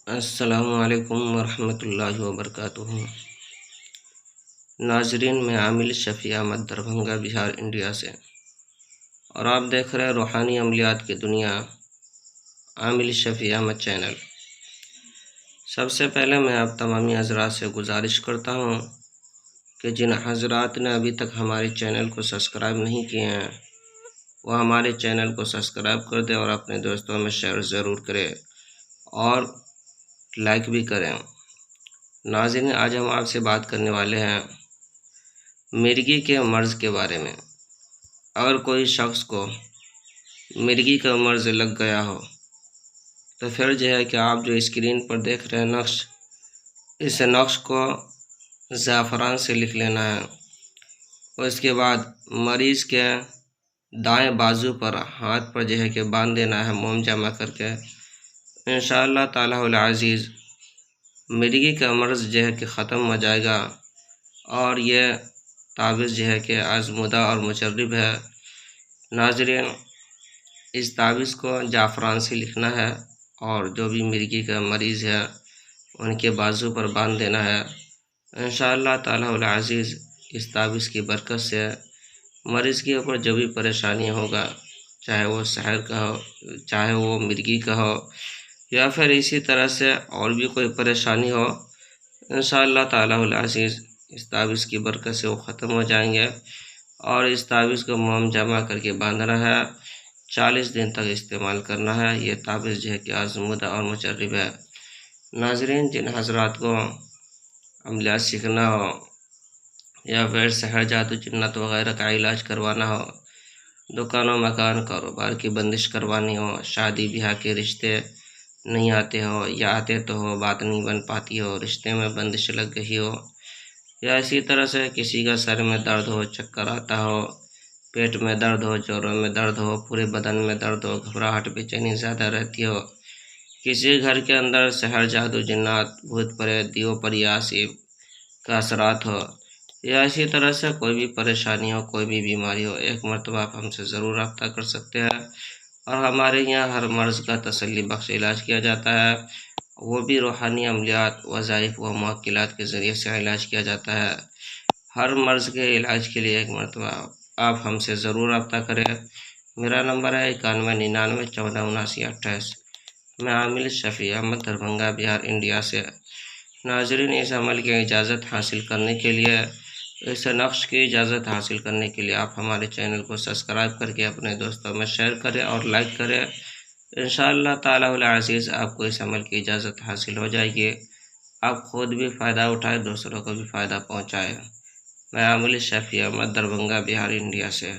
السلام علیکم ورحمۃ اللہ وبرکاتہ۔ ناظرین، میں عامل شفیع احمد دربھنگہ بہار انڈیا سے، اور آپ دیکھ رہے ہیں روحانی عملیات کی دنیا عامل شفیع احمد چینل۔ سب سے پہلے میں آپ تمامی حضرات سے گزارش کرتا ہوں کہ جن حضرات نے ابھی تک ہمارے چینل کو سبسکرائب نہیں کیے ہیں وہ ہمارے چینل کو سبسکرائب کر دیں اور اپنے دوستوں میں شیئر ضرور کریں اور لائک بھی کریں۔ ناظرین، آج ہم آپ سے بات کرنے والے ہیں مرگی کے مرض کے بارے میں۔ اگر کوئی شخص کو مرگی کا مرض لگ گیا ہو تو پھر جو ہے کہ آپ جو اسکرین پر دیکھ رہے ہیں نقش، اس نقش کو زعفران سے لکھ لینا ہے، اور اس کے بعد مریض کے دائیں بازو پر ہاتھ پر جو ہے کہ باندھ دینا ہے موم جمع کر کے۔ انشاءاللہ تعالی العزیز مرگی کا مرض جو ہے کہ ختم ہو جائے گا، اور یہ تعویذ جو ہے کہ آزمودہ اور مجرب ہے۔ ناظرین، اس تعویذ کو زعفران سے لکھنا ہے اور جو بھی مرگی کا مریض ہے ان کے بازو پر باندھ دینا ہے۔ انشاءاللہ تعالی العزیز اس تعویذ کی برکت سے مریض کے اوپر جو بھی پریشانی ہوگا، چاہے وہ سحر کا ہو، چاہے وہ مرگی کا ہو، یا پھر اسی طرح سے اور بھی کوئی پریشانی ہو، انشاءاللہ تعالی العزیز اس تعویذ کی برکت سے وہ ختم ہو جائیں گے۔ اور اس تعویذ کو موم جمع کر کے باندھنا ہے، 40 دن تک استعمال کرنا ہے۔ یہ تعویذ جو ہے کہ آزمودہ اور مجرب ہے۔ ناظرین، جن حضرات کو عملیات سیکھنا ہو یا پھر سحر جادو جنات وغیرہ کا علاج کروانا ہو، دکان و مکان کاروبار کی بندش کروانی ہو، شادی بیاہ کے رشتے نہیں آتے ہو، یا آتے تو ہو بات نہیں بن پاتی ہو، رشتے میں بندش لگ گئی ہو، یا اسی طرح سے کسی کا سر میں درد ہو، چکر آتا ہو، پیٹ میں درد ہو، جوڑوں میں درد ہو، پورے بدن میں درد ہو، گھبراہٹ بے چینی زیادہ رہتی ہو، کسی گھر کے اندر سحر جادو جنات بھوت پریت دیو پریاسی کا اثرات ہو، یا اسی طرح سے کوئی بھی پریشانی ہو، کوئی بھی بیماری ہو، ایک مرتبہ آپ ہم سے ضرور رابطہ کر سکتے ہیں۔ اور ہمارے یہاں ہر مرض کا تسلی بخش علاج کیا جاتا ہے، وہ بھی روحانی عملیات، وظائف و معقلات کے ذریعے سے علاج کیا جاتا ہے۔ ہر مرض کے علاج کے لیے ایک مرتبہ آپ ہم سے ضرور رابطہ کریں۔ میرا نمبر ہے 9199147928۔ میں عامل شفیع احمد دربھنگہ بہار انڈیا سے۔ ناظرین، اس عمل کی اجازت حاصل کرنے کے لیے، اس نقش کی اجازت حاصل کرنے کے لیے آپ ہمارے چینل کو سبسکرائب کر کے اپنے دوستوں میں شیئر کریں اور لائک کریں۔ انشاءاللہ تعالی العزیز آپ کو اس عمل کی اجازت حاصل ہو جائے گی، آپ خود بھی فائدہ اٹھائیں، دوسروں کو بھی فائدہ پہنچائیں۔ میں عامل شفیع احمد دربھنگہ بہار انڈیا سے۔